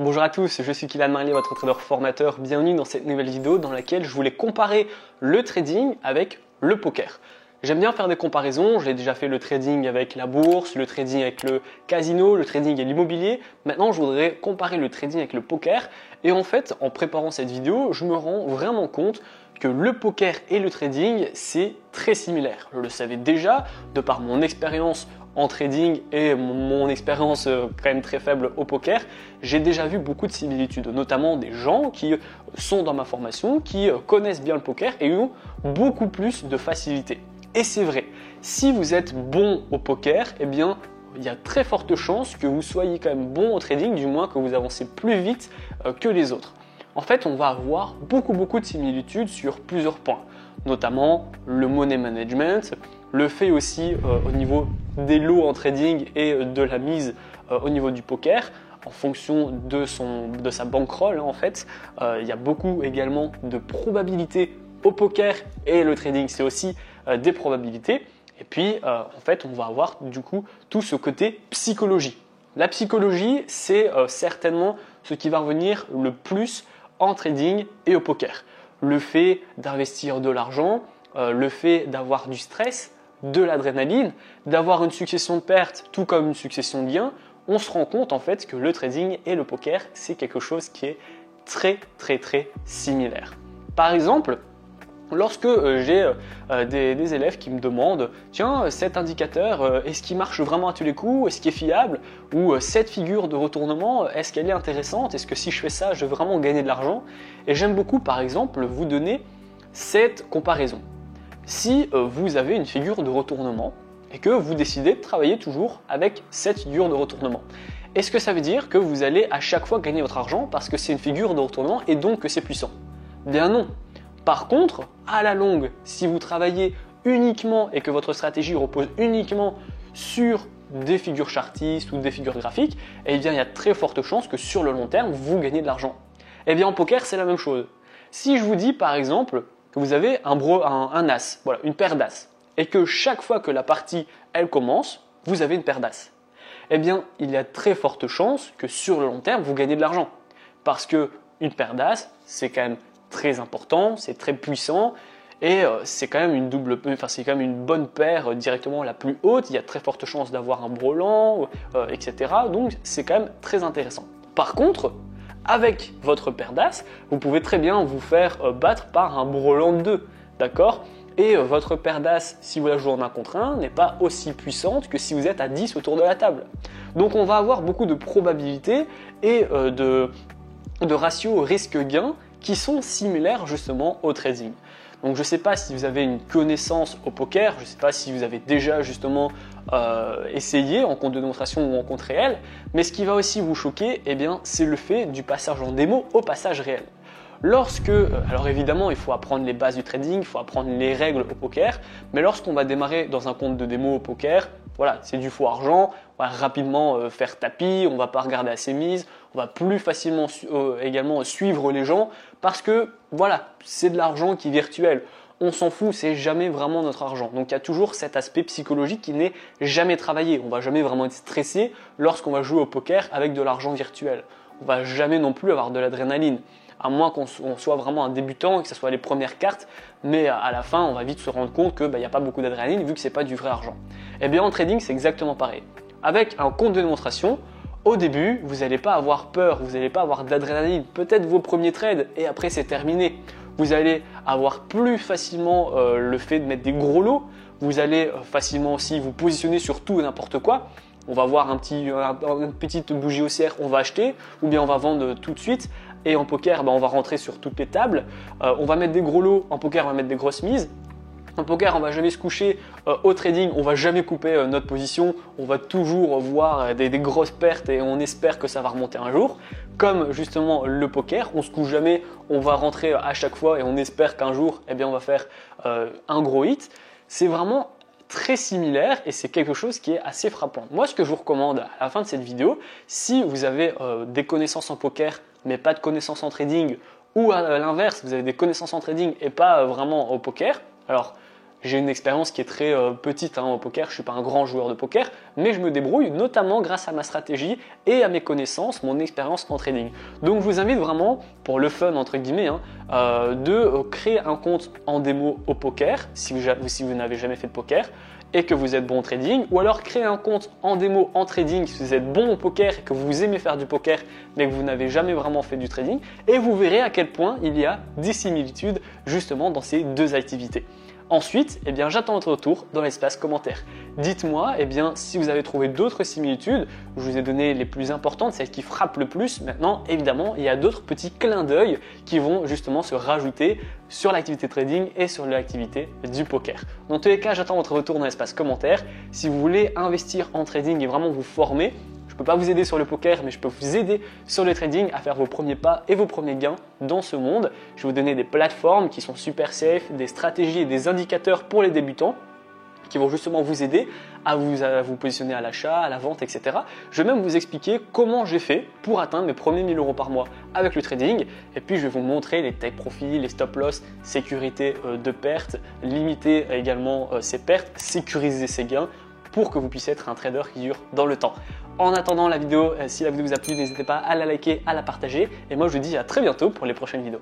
Bonjour à tous, je suis Kylian Marlier, votre trader formateur. Bienvenue dans cette nouvelle vidéo dans laquelle je voulais comparer le trading avec le poker. J'aime bien faire des comparaisons, j'ai déjà fait le trading avec la bourse, le trading avec le casino, le trading et l'immobilier. Maintenant, je voudrais comparer le trading avec le poker. Et en fait, en préparant cette vidéo, je me rends vraiment compte que le poker et le trading, c'est très similaire. Je le savais déjà, de par mon expérience en trading et mon expérience quand même très faible au poker, j'ai déjà vu beaucoup de similitudes, notamment des gens qui sont dans ma formation, qui connaissent bien le poker et ont beaucoup plus de facilité. Et c'est vrai, si vous êtes bon au poker, eh bien, il y a très forte chance que vous soyez quand même bon au trading, du moins que vous avancez plus vite que les autres. En fait, on va avoir beaucoup de similitudes sur plusieurs points, notamment le money management, le fait aussi au niveau des lots en trading et de la mise au niveau du poker, en fonction de sa bankroll en fait. Il y a beaucoup également de probabilités au poker et le trading, c'est aussi des probabilités. Et puis, en fait, on va avoir du coup tout ce côté psychologie. La psychologie, c'est certainement ce qui va revenir le plus en trading et au poker. Le fait d'investir de l'argent, le fait d'avoir du stress, de l'adrénaline, d'avoir une succession de pertes tout comme une succession de gains, on se rend compte en fait que le trading et le poker, c'est quelque chose qui est très similaire. Par exemple, lorsque j'ai des élèves qui me demandent « Tiens, cet indicateur, est-ce qu'il marche vraiment à tous les coups? Est-ce qu'il est fiable? Ou cette figure de retournement, est-ce qu'elle est intéressante? Est-ce que si je fais ça, je vais vraiment gagner de l'argent ?» Et j'aime beaucoup, par exemple, vous donner cette comparaison. Si vous avez une figure de retournement et que vous décidez de travailler toujours avec cette figure de retournement, est-ce que ça veut dire que vous allez à chaque fois gagner votre argent parce que c'est une figure de retournement et donc que c'est puissant? Bien non. Par contre, à la longue, si vous travaillez uniquement et que votre stratégie repose uniquement sur des figures chartistes ou des figures graphiques, eh bien il y a très forte chance que sur le long terme, vous gagnez de l'argent. Eh bien en poker, c'est la même chose. Si je vous dis par exemple que vous avez un as, voilà, une paire d'as, et que chaque fois que la partie elle commence, vous avez une paire d'as, eh bien il y a très forte chance que sur le long terme, vous gagnez de l'argent. Parce que une paire d'as, c'est quand même très important, c'est très puissant et c'est quand même c'est quand même une bonne paire directement la plus haute. Il y a très forte chance d'avoir un brelan, etc. Donc c'est quand même très intéressant. Par contre, avec votre paire d'as, vous pouvez très bien vous faire battre par un brelan 2, d'accord? Et votre paire d'as, si vous la jouez en 1 contre 1, n'est pas aussi puissante que si vous êtes à 10 autour de la table. Donc on va avoir beaucoup de probabilités et de ratios risque-gain qui sont similaires justement au trading. Donc je ne sais pas si vous avez une connaissance au poker, je ne sais pas si vous avez déjà justement essayé en compte de démonstration ou en compte réel, mais ce qui va aussi vous choquer, eh bien, c'est le fait du passage en démo au passage réel. Alors évidemment, il faut apprendre les bases du trading, il faut apprendre les règles au poker, mais lorsqu'on va démarrer dans un compte de démo au poker, voilà, c'est du faux argent, on va rapidement faire tapis, on ne va pas regarder à ses mises, on va plus facilement également suivre les gens parce que voilà, c'est de l'argent qui est virtuel. On s'en fout, c'est jamais vraiment notre argent. Donc il y a toujours cet aspect psychologique qui n'est jamais travaillé. On va jamais vraiment être stressé lorsqu'on va jouer au poker avec de l'argent virtuel. On va jamais non plus avoir de l'adrénaline, à moins qu'on soit vraiment un débutant et que ce soit les premières cartes, mais à la fin, on va vite se rendre compte qu'il n'y a pas beaucoup d'adrénaline vu que ce n'est pas du vrai argent. Et bien en trading, c'est exactement pareil. Avec un compte de démonstration, au début, vous n'allez pas avoir peur, vous n'allez pas avoir d'adrénaline, peut-être vos premiers trades et après c'est terminé. Vous allez avoir plus facilement le fait de mettre des gros lots, vous allez facilement aussi vous positionner sur tout et n'importe quoi. On va voir une petite bougie haussière, on va acheter ou bien on va vendre tout de suite. Et en poker, on va rentrer sur toutes les tables. On va mettre des gros lots, en poker on va mettre des grosses mises. En poker, on va jamais se coucher au trading, on va jamais couper notre position, on va toujours voir des grosses pertes et on espère que ça va remonter un jour. Comme justement le poker, on se couche jamais, on va rentrer à chaque fois et on espère qu'un jour, eh bien, on va faire un gros hit. C'est vraiment très similaire et c'est quelque chose qui est assez frappant. Moi, ce que je vous recommande à la fin de cette vidéo, si vous avez des connaissances en poker mais pas de connaissances en trading, ou à l'inverse, vous avez des connaissances en trading et pas vraiment au poker, alors j'ai une expérience qui est très petite au poker, je ne suis pas un grand joueur de poker, mais je me débrouille notamment grâce à ma stratégie et à mes connaissances, mon expérience en trading. Donc je vous invite vraiment, pour le fun entre guillemets, de créer un compte en démo au poker, si vous n'avez jamais fait de poker, et que vous êtes bon au trading, ou alors créer un compte en démo en trading si vous êtes bon au poker et que vous aimez faire du poker mais que vous n'avez jamais vraiment fait du trading, et vous verrez à quel point il y a des similitudes justement dans ces deux activités. Ensuite, j'attends votre retour dans l'espace commentaire. Dites-moi si vous avez trouvé d'autres similitudes. Je vous ai donné les plus importantes, celles qui frappent le plus. Maintenant, évidemment, il y a d'autres petits clins d'œil qui vont justement se rajouter sur l'activité trading et sur l'activité du poker. Dans tous les cas, j'attends votre retour dans l'espace commentaire. Si vous voulez investir en trading et vraiment vous former, je ne peux pas vous aider sur le poker, mais je peux vous aider sur le trading à faire vos premiers pas et vos premiers gains dans ce monde. Je vais vous donner des plateformes qui sont super safe, des stratégies et des indicateurs pour les débutants qui vont justement vous aider à vous positionner à l'achat, à la vente, etc. Je vais même vous expliquer comment j'ai fait pour atteindre mes premiers 1000 € par mois avec le trading. Et puis je vais vous montrer les take profits, les stop loss, sécurité de pertes, limiter également ses pertes, sécuriser ses gains pour que vous puissiez être un trader qui dure dans le temps. En attendant la vidéo, si la vidéo vous a plu, n'hésitez pas à la liker, à la partager. Et moi je vous dis à très bientôt pour les prochaines vidéos.